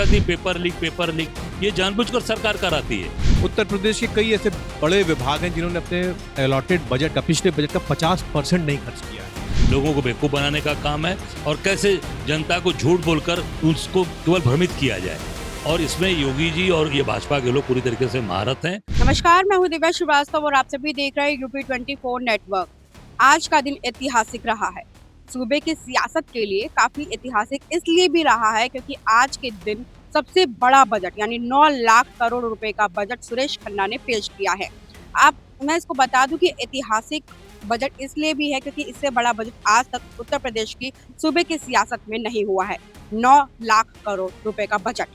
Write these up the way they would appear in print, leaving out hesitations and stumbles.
परीक्षा दी, paper leak ये जानबूझकर सरकार कराती है। उत्तर प्रदेश के कई ऐसे बड़े विभाग हैं जिन्होंने अपने अलॉटेड बजट का, पिछले बजट का 50% नहीं खर्च किया है। लोगों को बेवकूफ़ बनाने का काम है और कैसे जनता को झूठ बोलकर उसको केवल भ्रमित किया जाए, और इसमें योगी जी और ये भाजपा के लोग पूरी तरीके से महारत हैं। नमस्कार, मैं हूं दिव्या श्रीवास्तव और आप सभी देख रहे हैं यूपी 24 नेटवर्क। आज का दिन ऐतिहासिक रहा है। सूबे की सियासत के लिए काफी ऐतिहासिक इसलिए भी रहा है क्योंकि आज के दिन सबसे बड़ा बजट यानी 9 लाख करोड़ रुपए का बजट सुरेश खन्ना ने पेश किया है। मैं इसको बता दूं कि ऐतिहासिक बजट इसलिए भी है क्योंकि इससे बड़ा बजट आज तक उत्तर प्रदेश की सूबे की सियासत में नहीं हुआ है। 9 लाख करोड़ रुपए का बजट,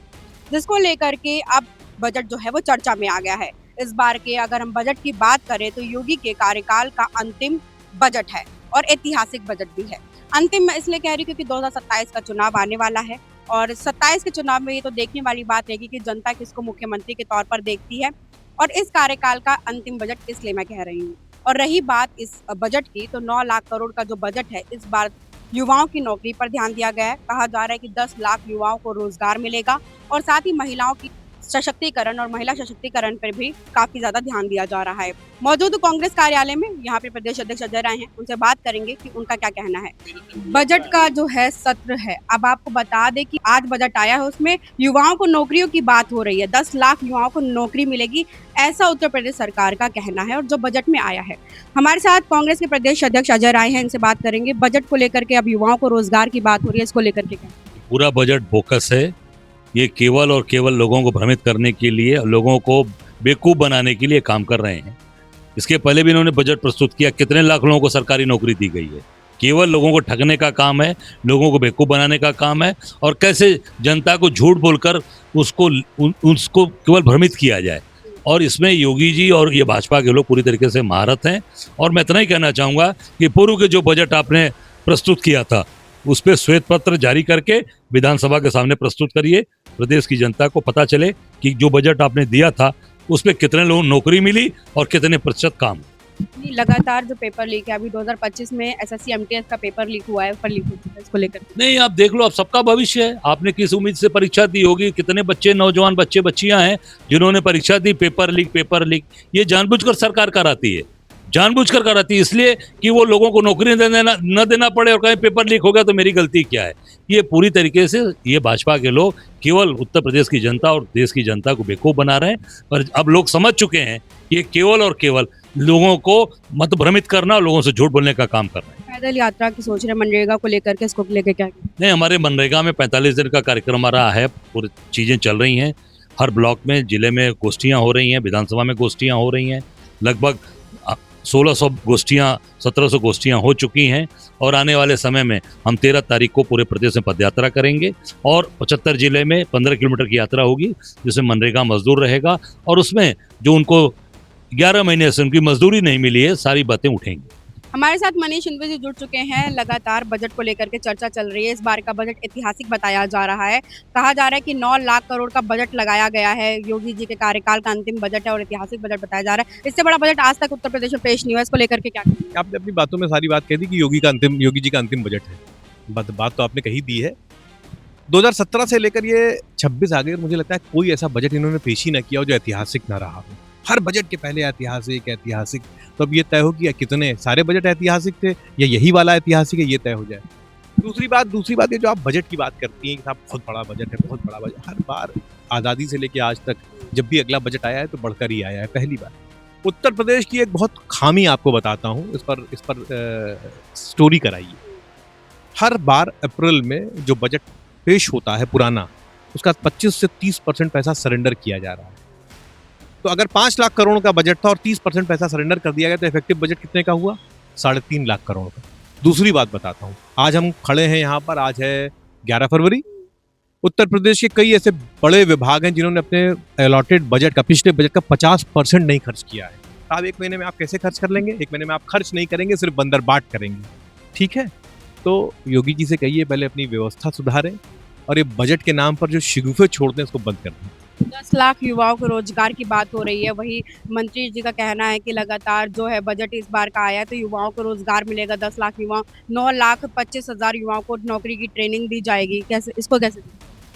जिसको लेकर के अब बजट जो है वो चर्चा में आ गया है। इस बार के अगर हम बजट की बात करें तो योगी के कार्यकाल का अंतिम बजट है और ऐतिहासिक बजट भी है। अंतिम मैं इसलिए कह रही हूँ क्योंकि 2027 का चुनाव आने वाला है और 27 के चुनाव में ये तो देखने वाली बात रहेगी कि जनता किसको मुख्यमंत्री के तौर पर देखती है, और इस कार्यकाल का अंतिम बजट इसलिए मैं कह रही हूँ। और रही बात इस बजट की, तो 9 लाख करोड़ का जो बजट है, इस बार युवाओं की नौकरी पर ध्यान दिया गया है। कहा जा रहा है कि 10 लाख युवाओं को रोजगार मिलेगा और साथ ही महिलाओं की सशक्तिकरण और महिला सशक्तिकरण पर भी काफी ज्यादा ध्यान दिया जा रहा है। मौजूद कांग्रेस कार्यालय में यहाँ पे प्रदेश अध्यक्ष अजय राय हैं, उनसे बात करेंगे कि उनका क्या कहना है। बजट का जो है सत्र है, अब आपको बता दें कि आज बजट आया है, उसमें युवाओं को नौकरियों की बात हो रही है। 10 लाख युवाओं को नौकरी मिलेगी, ऐसा उत्तर प्रदेश सरकार का कहना है और जो बजट में आया है। हमारे साथ कांग्रेस के प्रदेश अध्यक्ष अजय राय हैं, इनसे बात करेंगे। बजट को लेकर के अब युवाओं को रोजगार की बात हो रही है, इसको लेकर के क्या? पूरा बजट बोकस है। ये केवल और केवल लोगों को भ्रमित करने के लिए, लोगों को बेवकूफ़ बनाने के लिए काम कर रहे हैं। इसके पहले भी इन्होंने बजट प्रस्तुत किया, कितने लाख लोगों को सरकारी नौकरी दी गई है। केवल लोगों को ठगने का काम है, लोगों को बेवकूफ़ बनाने का काम है, और कैसे जनता को झूठ बोलकर उसको केवल भ्रमित किया जाए, और इसमें योगी जी और ये भाजपा के लोग पूरी तरीके से महारत हैं। और मैं इतना ही कहना चाहूँगा कि पूर्व के जो बजट आपने प्रस्तुत किया था उस पर श्वेत पत्र जारी करके विधानसभा के सामने प्रस्तुत करिए, प्रदेश की जनता को पता चले कि जो बजट आपने दिया था उस पर कितने लोगों को नौकरी मिली और कितने प्रतिशत काम। लगातार जो पेपर लीक है, अभी 2025 में एसएससी एमटीएस का पेपर लीक हुआ है, लीक हो चुका है, इसको लेकर नहीं, आप देख लो, आप सबका भविष्य है। आपने किस उम्मीद से परीक्षा दी होगी, कितने बच्चे, नौजवान बच्चे बच्चियां हैं जिन्होंने परीक्षा दी, पेपर लीक ये जानबूझकर सरकार कराती है, जानबूझकर कराती है, इसलिए कि वो लोगों को नौकरी न देना पड़े और कहीं पेपर लीक हो गया तो मेरी गलती क्या है। ये पूरी तरीके से ये भाजपा के लोग केवल उत्तर प्रदेश की जनता और देश की जनता को बेवकूफ़ बना रहे हैं। पर अब लोग समझ चुके हैं कि ये केवल और केवल लोगों को मत भ्रमित करना और लोगों से झूठ बोलने का काम कर रहे हैं। पैदल यात्रा की सोच रहे, मनरेगा को लेकर के, इसको लेकर क्या? नहीं, हमारे मनरेगा में 45 दिन का कार्यक्रम आ रहा है, पूरी चीज़ें चल रही हैं। हर ब्लॉक में, जिले में गोष्ठियाँ हो रही हैं, विधानसभा में गोष्ठियाँ हो रही हैं। लगभग 1600 गोष्ठियाँ, 1700 गोष्ठियाँ हो चुकी हैं, और आने वाले समय में हम 13 तारीख को पूरे प्रदेश में पदयात्रा करेंगे और 75 जिले में 15 किलोमीटर की यात्रा होगी, जिसमें मनरेगा मजदूर रहेगा, और उसमें जो उनको 11 महीने से उनकी मजदूरी नहीं मिली है, सारी बातें उठेंगी। हमारे साथ मनीष इंदु जी जुड़ चुके हैं। लगातार बजट को लेकर के चर्चा चल रही है। इस बार का बजट ऐतिहासिक बताया जा रहा है। कहा जा रहा है कि 9 लाख करोड़ का बजट लगाया गया है। योगी जी के कार्यकाल का अंतिम बजट है और ऐतिहासिक बजट बताया जा रहा है। इससे बड़ा बजट आज तक उत्तर प्रदेश में पेश नहीं हुआ, इसको लेकर के क्या? आपने अपनी बातों में सारी बात कह दी कि योगी जी का अंतिम बजट है। बात तो आपने कही दी है। 2017 से लेकर ये 26 आ गए, मुझे लगता है कोई ऐसा बजट इन्होंने पेश ही ना किया हो जो ऐतिहासिक ना रहा हो। हर बजट के पहले ऐतिहासिक, तो अब ये तय हो कि कितने सारे बजट ऐतिहासिक थे या यही वाला ऐतिहासिक है, ये तय हो जाए। दूसरी बात ये जो आप बजट की बात करती हैं कि साहब बहुत बड़ा बजट है, बहुत बड़ा बजट, हर बार आज़ादी से लेके आज तक जब भी अगला बजट आया है तो बढ़कर ही आया है। पहली बार उत्तर प्रदेश की एक बहुत खामी आपको बताता हूँ, इस पर स्टोरी कराइए। हर बार अप्रैल में जो बजट पेश होता है पुराना, उसका 25 से 30% पैसा सरेंडर किया जा रहा है। तो अगर 5 लाख करोड़ का बजट था और 30% पैसा सरेंडर कर दिया गया तो इफेक्टिव बजट कितने का हुआ? 3.5 लाख करोड़ का। दूसरी बात बताता हूँ, आज हम खड़े हैं यहाँ पर, आज है 11 फरवरी। उत्तर प्रदेश के कई ऐसे बड़े विभाग हैं जिन्होंने अपने अलॉटेड बजट का, पिछले बजट का 50% नहीं खर्च किया है। अब 1 महीने में आप कैसे खर्च कर लेंगे? 1 महीने में आप खर्च नहीं करेंगे, सिर्फ बंदरबाट करेंगे। ठीक है, तो योगी जी से कहिए पहले अपनी व्यवस्था सुधारें और ये बजट के नाम पर जो शिगुफे छोड़ते हैं उसको बंद कर दें। 10 लाख युवाओं को रोजगार की बात हो रही है। वही मंत्री जी का कहना है कि लगातार जो है बजट इस बार का आया है तो युवाओं को रोजगार मिलेगा। 10 लाख युवा, 9,25,000 युवाओं को नौकरी की ट्रेनिंग दी जाएगी। कैसे, इसको कैसे?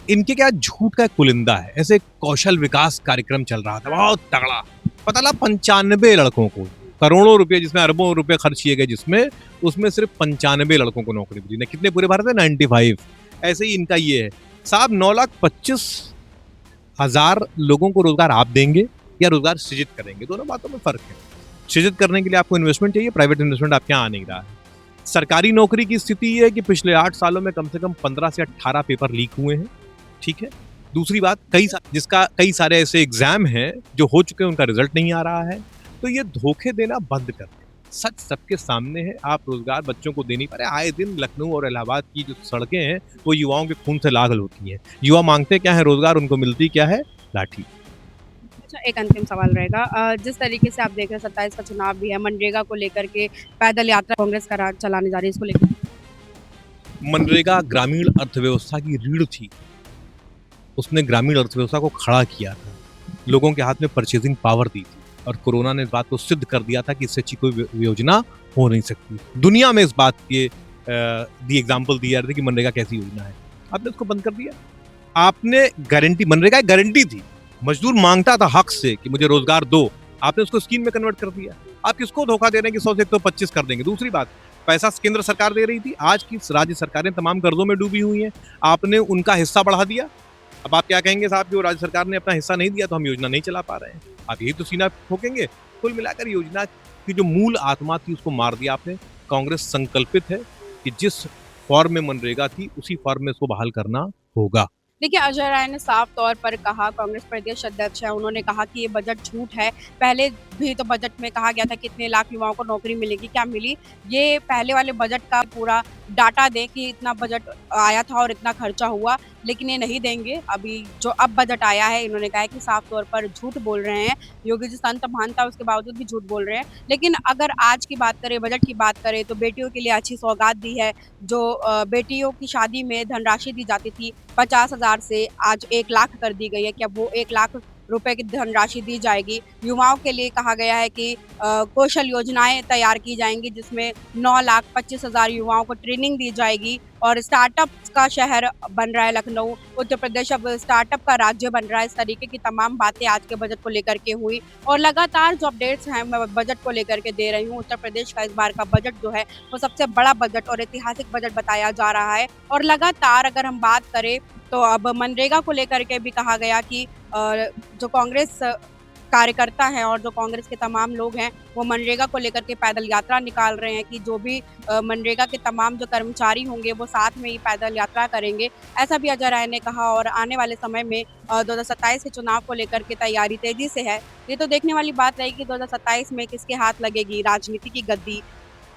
इनके क्या झूठ का एक पुलिंदा है। ऐसे कौशल विकास कार्यक्रम चल रहा था बहुत तगड़ा, पता लगा 95 लड़कों को, करोड़ों रुपए जिसमें अरबों रुपए खर्च किए गए, जिसमें उसमें सिर्फ 95 लड़कों को नौकरी मिली। ने कितने पूरे भारत में 95। ऐसे ही इनका ये है साहब, 9,25,000 लोगों को रोजगार आप देंगे या रोजगार सृजित करेंगे, दोनों बातों में फर्क है। सृजित करने के लिए आपको इन्वेस्टमेंट चाहिए, प्राइवेट इन्वेस्टमेंट आपके यहाँ आ नहीं रहा है। सरकारी नौकरी की स्थिति ये है कि पिछले 8 सालों में कम से कम 15 से 18 पेपर लीक हुए हैं, ठीक है। दूसरी बात, कई सारे ऐसे एग्जाम हैं जो हो चुके हैं, उनका रिजल्ट नहीं आ रहा है। तो ये धोखे देना बंद कर दें। सच सबके सामने है, आप रोजगार बच्चों को दे नहीं पा रहे। आए दिन लखनऊ और इलाहाबाद की जो सड़कें हैं वो युवाओं के खून से लागल होती हैं। युवा मांगते क्या है रोजगार, उनको मिलती क्या है, लाठी। अच्छा, एक अंतिम सवाल रहेगा। जिस तरीके से आप देख रहे हैं 27 का चुनाव भी है, मनरेगा को लेकर के पैदल यात्रा कांग्रेस चलाने जा रही है, इसको लेकर मनरेगा ग्रामीण अर्थव्यवस्था की रीढ़ थी, उसने ग्रामीण अर्थव्यवस्था को खड़ा किया था, लोगों के हाथ में परचेजिंग पावर दी थी, और कोरोना ने इस बात को सिद्ध कर दिया था कि इससे अच्छी कोई योजना हो नहीं सकती दुनिया में। इस बात के दी एग्जाम्पल दी जा रही थी कि मनरेगा कैसी योजना है, आपने उसको बंद कर दिया। आपने गारंटी, मनरेगा एक गारंटी थी, मजदूर मांगता था हक से कि मुझे रोजगार दो, आपने उसको स्कीम में कन्वर्ट कर दिया। आप किसको धोखा दे रहे हैं कि 100 से 125 कर देंगे। दूसरी बात, पैसा केंद्र सरकार दे रही थी, आज की राज्य सरकारें तमाम कर्जों में डूबी हुई हैं, आपने उनका हिस्सा बढ़ा दिया। अब आप क्या कहेंगे साहब कि वो राज्य सरकार ने अपना हिस्सा नहीं दिया तो हम योजना नहीं चला पा रहे हैं, आप यही तो सीना ठोकेंगे। कुल मिलाकर योजना की जो मूल आत्मा थी उसको मार दिया आपने। कांग्रेस संकल्पित है कि जिस फॉर्म में मनरेगा थी उसी फॉर्म में इसको बहाल करना होगा। देखिए, अजय राय ने साफ तौर पर कहा, कांग्रेस प्रदेश अध्यक्ष है, उन्होंने कहा कि ये बजट झूठ है। पहले भी तो बजट में कहा गया था कितने लाख युवाओं को नौकरी मिलेगी, क्या मिली? ये पहले वाले बजट का पूरा डाटा दें कि इतना बजट आया था और इतना खर्चा हुआ, लेकिन ये नहीं देंगे। अभी जो अब बजट आया है, इन्होंने कहा है कि साफ तौर पर झूठ बोल रहे हैं। योगी जी संत मानता उसके बावजूद भी झूठ बोल रहे हैं। लेकिन अगर आज की बात करें, बजट की बात करें, तो बेटियों के लिए अच्छी सौगात दी है। जो बेटियों की शादी में धनराशि दी जाती थी 50,000 से आज 1 लाख कर दी गई है कि अब वो 1 लाख रुपए की धनराशि दी जाएगी। युवाओं के लिए कहा गया है कि कौशल योजनाएं तैयार की जाएंगी, जिसमें 9,25,000 युवाओं को ट्रेनिंग दी जाएगी। और स्टार्टअप का शहर बन रहा है लखनऊ, उत्तर प्रदेश अब स्टार्टअप का राज्य बन रहा है। इस तरीके की तमाम बातें आज के बजट को लेकर के हुई, और लगातार जो अपडेट्स हैं मैं बजट को लेकर के दे रही हूँ। उत्तर प्रदेश का इस बार का बजट जो है वो सबसे बड़ा बजट और ऐतिहासिक बजट बताया जा रहा है। और लगातार अगर हम बात करें तो अब मनरेगा को लेकर के भी कहा गया कि जो कांग्रेस कार्यकर्ता हैं और जो कांग्रेस के तमाम लोग हैं वो मनरेगा को लेकर के पैदल यात्रा निकाल रहे हैं कि जो भी मनरेगा के तमाम जो कर्मचारी होंगे वो साथ में ही पैदल यात्रा करेंगे, ऐसा भी अजय राय ने कहा। और आने वाले समय में 2027 के चुनाव को लेकर के तैयारी तेजी से है। ये तो देखने वाली बात रहेगी 2027 में किसके हाथ लगेगी राजनीति की गद्दी।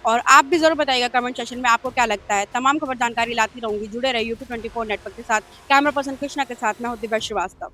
और आप भी जरूर बताइएगा कमेंट सेक्शन में आपको क्या लगता है। तमाम खबर जानकारी लाती रहूंगी, जुड़े रहिए यूपी 24 नेटवर्क के साथ। कैमरा पर्सन कृष्णा के साथ मैं हूं दिव्या श्रीवास्तव।